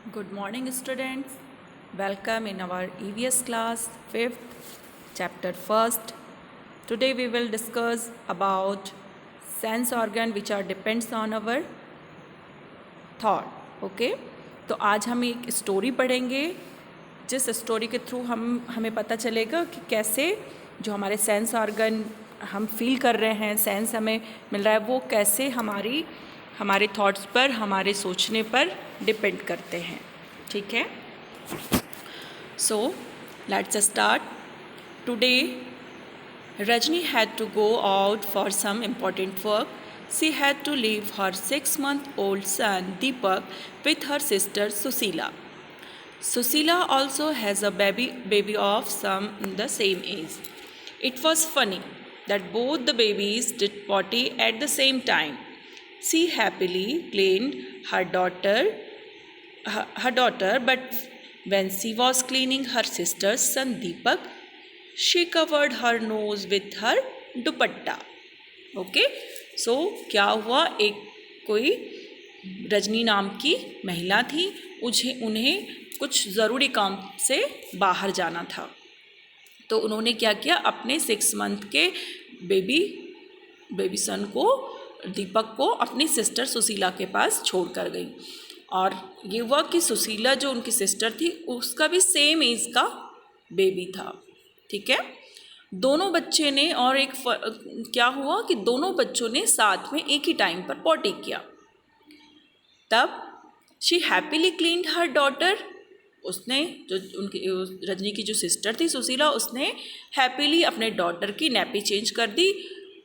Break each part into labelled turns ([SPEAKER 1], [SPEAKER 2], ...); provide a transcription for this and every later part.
[SPEAKER 1] Good morning, students. Welcome in our EVS class 5th, chapter 1st. Today we will discuss about sense organ which are depends on our thought. Okay? तो आज हम एक story पढ़ेंगे जिस story के through हमें पता चलेगा कि कैसे जो हमारे सेंस ऑर्गन हम फील कर रहे हैं, सेंस हमें मिल रहा है, वो कैसे हमारे थॉट्स पर, हमारे सोचने पर डिपेंड करते हैं. ठीक है. So let's start. Today Rajni had to go out for some important work. She had to leave her 6-month-old son Deepak with her sister Susila. Susila also has a baby of the same age. It was funny that both the babies did potty at the same time. She happily cleaned her daughter, but when she was cleaning her sister's son Deepak, she covered her nose with her dupatta. Okay. So क्या हुआ, एक कोई रजनी नाम की महिला थी, उन्हें कुछ ज़रूरी काम से बाहर जाना था. तो उन्होंने क्या किया, अपने 6 मंथ के बेबी सन को, दीपक को, अपनी सिस्टर सुशीला के पास छोड़ कर गई. और ये हुआ कि सुशीला जो उनकी सिस्टर थी उसका भी सेम एज का बेबी था. ठीक है. दोनों बच्चे ने, और क्या हुआ कि दोनों बच्चों ने साथ में एक ही टाइम पर पॉटी किया. तब she happily cleaned her daughter. उसने, जो उनकी रजनी की जो सिस्टर थी सुशीला, उसने हैप्पीली अपने डॉटर की नैपी चेंज कर दी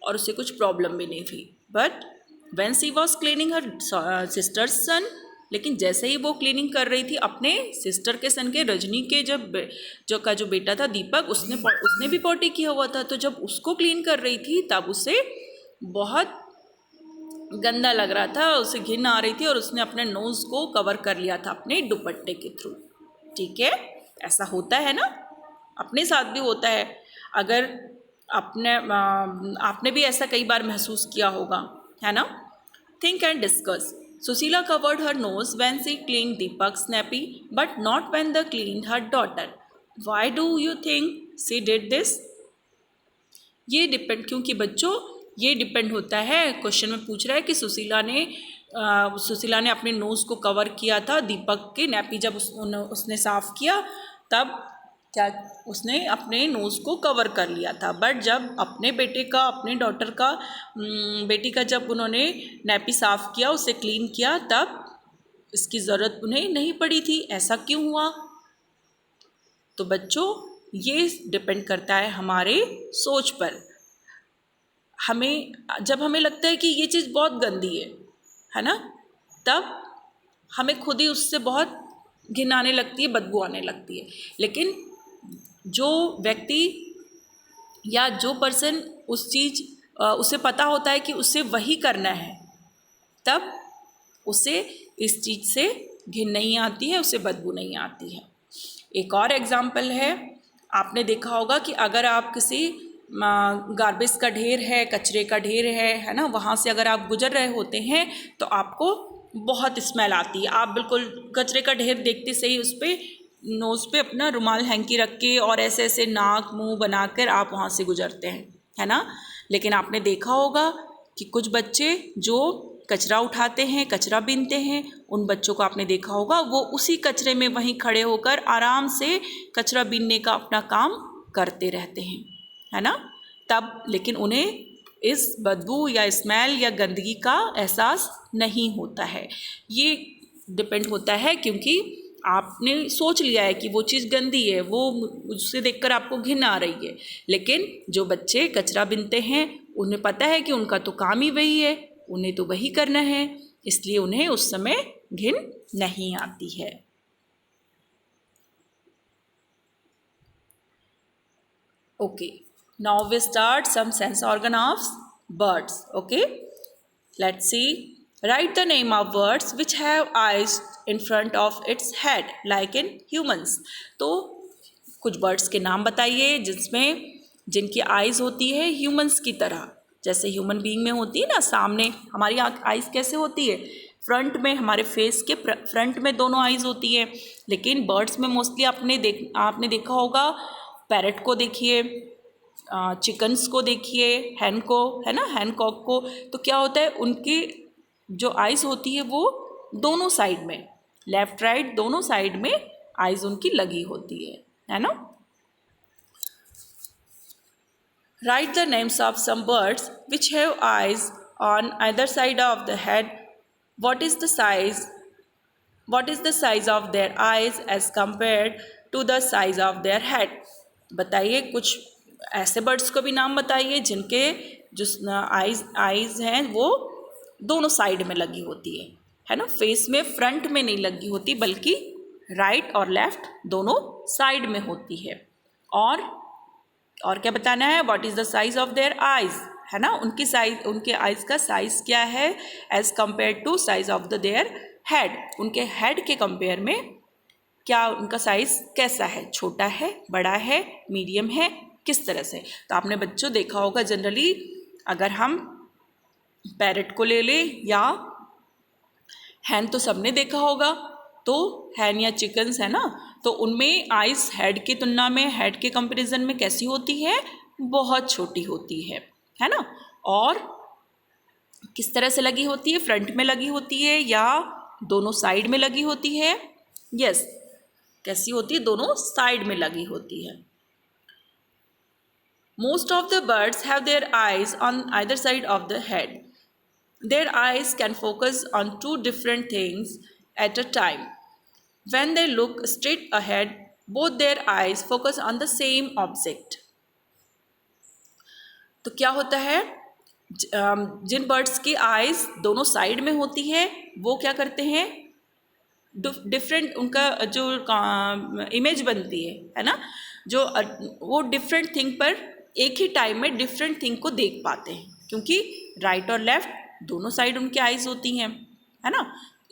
[SPEAKER 1] और उसे कुछ प्रॉब्लम भी नहीं थी. But when she was cleaning her sisters son, लेकिन जैसे ही वो क्लीनिंग कर रही थी अपने सिस्टर के सन के, रजनी के जो बेटा था दीपक, उसने भी पॉटी किया हुआ था. तो जब उसको क्लीन कर रही थी तब उसे बहुत गंदा लग रहा था, उसे घिन आ रही थी और उसने अपने नोज़ को कवर कर लिया था अपने दुपट्टे के थ्रू. ठीक है. ऐसा होता है ना, अपने साथ भी होता है. अगर आपने भी ऐसा कई बार महसूस किया होगा, है ना. Think and discuss. Susila covered her nose when she cleaned Deepak's nappy, but not when they cleaned her daughter. Why do you think she did this? ये डिपेंड, क्योंकि बच्चों ये डिपेंड होता है. क्वेश्चन में पूछ रहा है कि सुशीला ने अपने नोज़ को कवर किया था. दीपक की नैपी जब उसने साफ़ किया तब क्या उसने अपने नोज़ को कवर कर लिया था. बट जब अपने डॉटर का बेटी का जब उन्होंने नैपी साफ़ किया, उसे क्लीन किया, तब इसकी ज़रूरत उन्हें नहीं पड़ी थी. ऐसा क्यों हुआ? तो बच्चों ये डिपेंड करता है हमारे सोच पर. जब हमें लगता है कि ये चीज़ बहुत गंदी है ना, तब हमें खुद ही उससे बहुत घिन आने लगती है, बदबू आने लगती है. लेकिन जो व्यक्ति या जो पर्सन उसे पता होता है कि उसे वही करना है, तब उसे इस चीज़ से घिन नहीं आती है, उसे बदबू नहीं आती है. एक और एग्जाम्पल है. आपने देखा होगा कि अगर आप किसी गार्बेज का ढेर है, कचरे का ढेर है ना, वहाँ से अगर आप गुजर रहे होते हैं तो आपको बहुत स्मेल आती है. आप बिल्कुल कचरे का ढेर देखते से ही उस पर नोज़ पे अपना रुमाल हैंकी रख के और ऐसे नाक मुंह बनाकर आप वहाँ से गुजरते हैं, है ना. लेकिन आपने देखा होगा कि कुछ बच्चे जो कचरा उठाते हैं, कचरा बीनते हैं, उन बच्चों को आपने देखा होगा वो उसी कचरे में वहीं खड़े होकर आराम से कचरा बीनने का अपना काम करते रहते हैं, है ना. तब लेकिन उन्हें इस बदबू या स्मेल या गंदगी का एहसास नहीं होता है. ये डिपेंड होता है क्योंकि आपने सोच लिया है कि वो चीज़ गंदी है, वो उससे देखकर आपको घिन आ रही है. लेकिन जो बच्चे कचरा बीनते हैं उन्हें पता है कि उनका तो काम ही वही है, उन्हें तो वही करना है, इसलिए उन्हें उस समय घिन नहीं आती है. Okay, now we start some sense organ of birds. Okay, let's see. Write the name of birds which have eyes in front of its head like in humans. तो कुछ बर्ड्स के नाम बताइए जिनकी आइज़ होती है ह्यूमंस की तरह. जैसे ह्यूमन बीइंग में होती है ना, सामने हमारी आइज़ कैसे होती है, फ्रंट में, हमारे फेस के फ्रंट में दोनों आइज़ होती है। लेकिन बर्ड्स में मोस्टली आपने देखा होगा, पैरट को देखिए, चिकन्स को देखिए, हैन को, है ना, हैनकॉक को, तो क्या होता है, उनकी जो आइज़ होती है वो दोनों साइड में, लेफ्ट राइट दोनों साइड में आइज़ उनकी लगी होती है ना। Write the names of some birds which have eyes on either side of the head. What is the size of their eyes as compared to the size of their head? बताइए, कुछ ऐसे birds को भी नाम बताइए जिनके जो eyes हैं वो दोनों साइड में लगी होती है ना, फेस में फ्रंट में नहीं लगी होती बल्कि राइट और लेफ्ट दोनों साइड में होती है। और क्या बताना है, what is the size of their eyes, है ना, उनके आइज़ का साइज़ क्या है as compare to size of the their head, उनके हेड के कंपेयर में क्या उनका साइज़ कैसा है, छोटा है, बड़ा है, मीडियम है, किस तरह से। तो आपने बच्चों देखा होगा, जनरली अगर हम पैरट को ले लें या हैन, तो सबने देखा होगा, तो हैन या चिकन्स है ना, तो उनमें आइज़ हेड की तुलना में, हेड के कंपैरिजन में कैसी होती है, बहुत छोटी होती है ना। और किस तरह से लगी होती है, फ्रंट में लगी होती है या दोनों साइड में लगी होती है, यस, कैसी होती है, दोनों साइड में लगी होती है। Most of the birds have their eyes on either side of the head. Their eyes can focus on two different things at a time. When they look straight ahead, both their eyes focus on the same object. तो क्या होता है, जिन birds की eyes दोनों side में होती है वो क्या करते हैं, डिफरेंट उनका जो इमेज बनती है ना, जो वो डिफरेंट थिंग पर एक ही टाइम में डिफरेंट थिंग को देख पाते हैं, क्योंकि राइट और लेफ्ट दोनों साइड उनकी आइज़ होती हैं, है ना,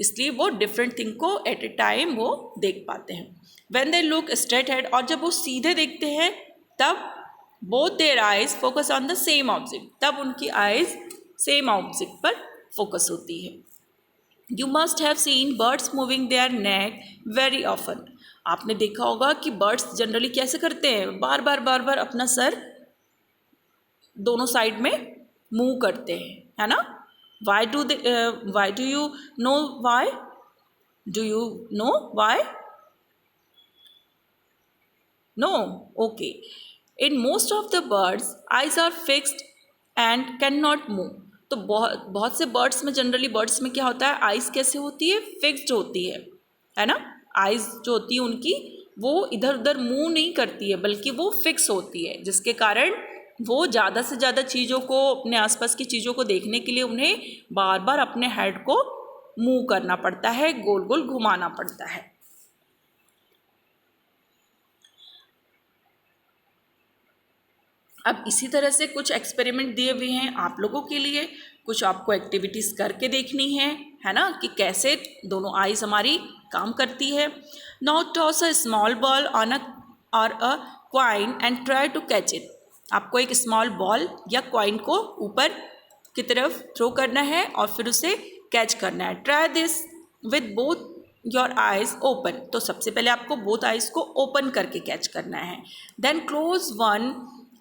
[SPEAKER 1] इसलिए वो डिफरेंट थिंग को एट ए टाइम वो देख पाते हैं। When they look straight head, और जब वो सीधे देखते हैं तब both their eyes focus on the same object, तब उनकी आइज़ सेम ऑब्जेक्ट पर फोकस होती है। You must have seen birds moving their neck very often, आपने देखा होगा कि बर्ड्स जनरली कैसे करते हैं, बार बार अपना सर दोनों साइड में मूव करते हैं, है ना। Why do you know why? Do you know why? No? Okay. In most of the birds, eyes are fixed and cannot move. तो बहुत से बर्ड्स में, जनरली बर्ड्स में क्या होता है, आइज़ कैसे होती है, फिक्स्ड होती है ना, आइज़ जो होती है उनकी वो इधर उधर मूव नहीं करती है बल्कि वो फिक्स होती है, जिसके कारण वो ज़्यादा से ज़्यादा चीज़ों को, अपने आसपास की चीज़ों को देखने के लिए उन्हें बार बार अपने हेड को मूव करना पड़ता है, गोल गोल घुमाना पड़ता है। अब इसी तरह से कुछ एक्सपेरिमेंट दिए हुए हैं आप लोगों के लिए, कुछ आपको एक्टिविटीज़ करके देखनी है ना, कि कैसे दोनों आइज़ हमारी काम करती है। Now toss a small ball on a coin and try to catch it, आपको एक स्मॉल बॉल या कॉइन को ऊपर की तरफ थ्रो करना है और फिर उसे कैच करना है। Try this with both your eyes open, तो सबसे पहले आपको बोथ आइज़ को ओपन करके कैच करना है। Then close one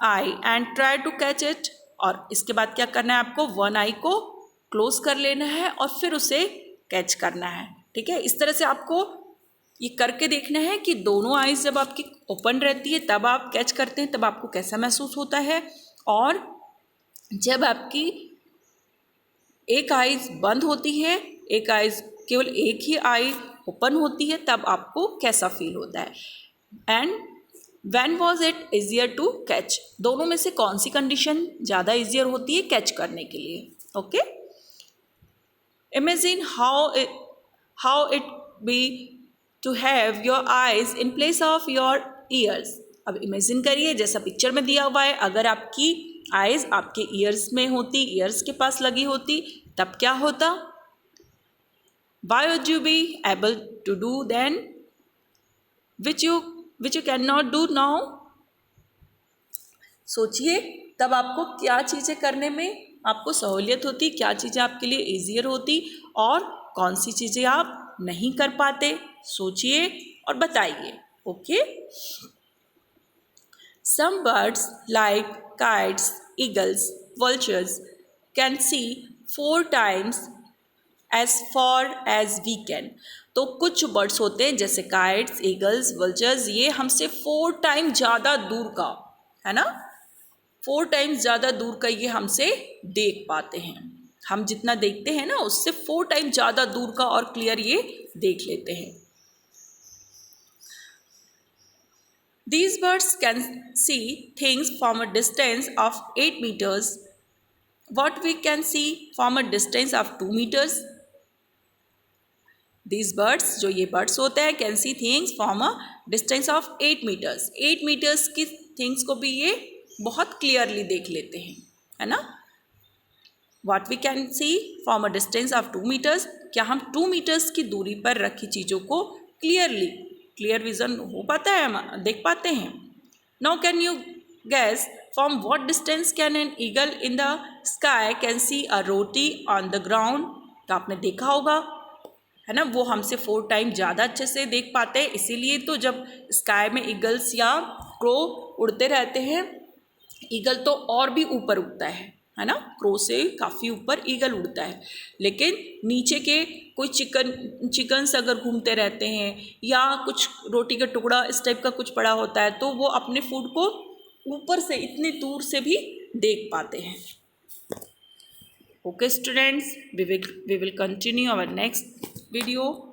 [SPEAKER 1] eye and try to catch it, और इसके बाद क्या करना है, आपको वन आई को क्लोज कर लेना है और फिर उसे कैच करना है। ठीक है, इस तरह से आपको ये करके देखना है कि दोनों आइज़ जब आपकी ओपन रहती है तब आप कैच करते हैं, तब आपको कैसा महसूस होता है, और जब आपकी एक आइज़ बंद होती है, एक आइज़, केवल एक ही आई ओपन होती है, तब आपको कैसा फील होता है। And when was it easier to catch, दोनों में से कौन सी कंडीशन ज़्यादा ईजियर होती है कैच करने के लिए। Okay, imagine how it be to have your eyes in place of your ears. अब इमेजिन करिए, जैसा पिक्चर में दिया हुआ है, अगर आपकी आइज़ आपके ईयर्स में होती, ईयर्स के पास लगी होती, तब क्या होता। Why would you be able to do then which you cannot do now? सोचिए, तब आपको क्या चीज़ें करने में आपको सहूलियत होती, क्या चीज़ें आपके लिए ईजियर होती और कौन सी चीज़ें आप नहीं कर पाते, सोचिए और बताइए. Okay. Some birds like kites, eagles, vultures can see 4 times as far as we can. तो कुछ बर्ड्स होते हैं जैसे काइट्स, ईगल्स, वल्चर्स, ये हमसे 4 टाइम ज़्यादा दूर का, है ना, 4 टाइम्स ज़्यादा दूर का ये हमसे देख पाते हैं. हम जितना देखते हैं ना उससे 4 टाइम ज़्यादा दूर का और क्लियर ये देख लेते हैं. These birds can see things from a distance of 8 meters. What we can see from a distance of 2 meters. These birds, जो ये birds होते हैं, can see things from a distance of 8 meters. 8 meters की things को भी ये बहुत clearly देख लेते हैं, है ना. What we can see from a distance of 2 meters. क्या हम 2 meters की दूरी पर रखी चीज़ों को क्लियर विजन हो पाता है, हम देख पाते हैं. Now can you gas from what distance can an eagle in the sky can see a roti on the ground. तो आपने देखा होगा, है ना, वो हमसे 4 टाइम ज़्यादा अच्छे से देख पाते हैं. इसीलिए तो जब स्काई में ईगल्स या क्रो उड़ते रहते हैं, ईगल तो और भी ऊपर उड़ता है ना, क्रो से काफ़ी ऊपर ईगल उड़ता है. लेकिन नीचे के कोई चिकन्स अगर घूमते रहते हैं या कुछ रोटी का टुकड़ा इस टाइप का कुछ पड़ा होता है, तो वो अपने फूड को ऊपर से इतनी दूर से भी देख पाते हैं. Okay students, we will continue our next video.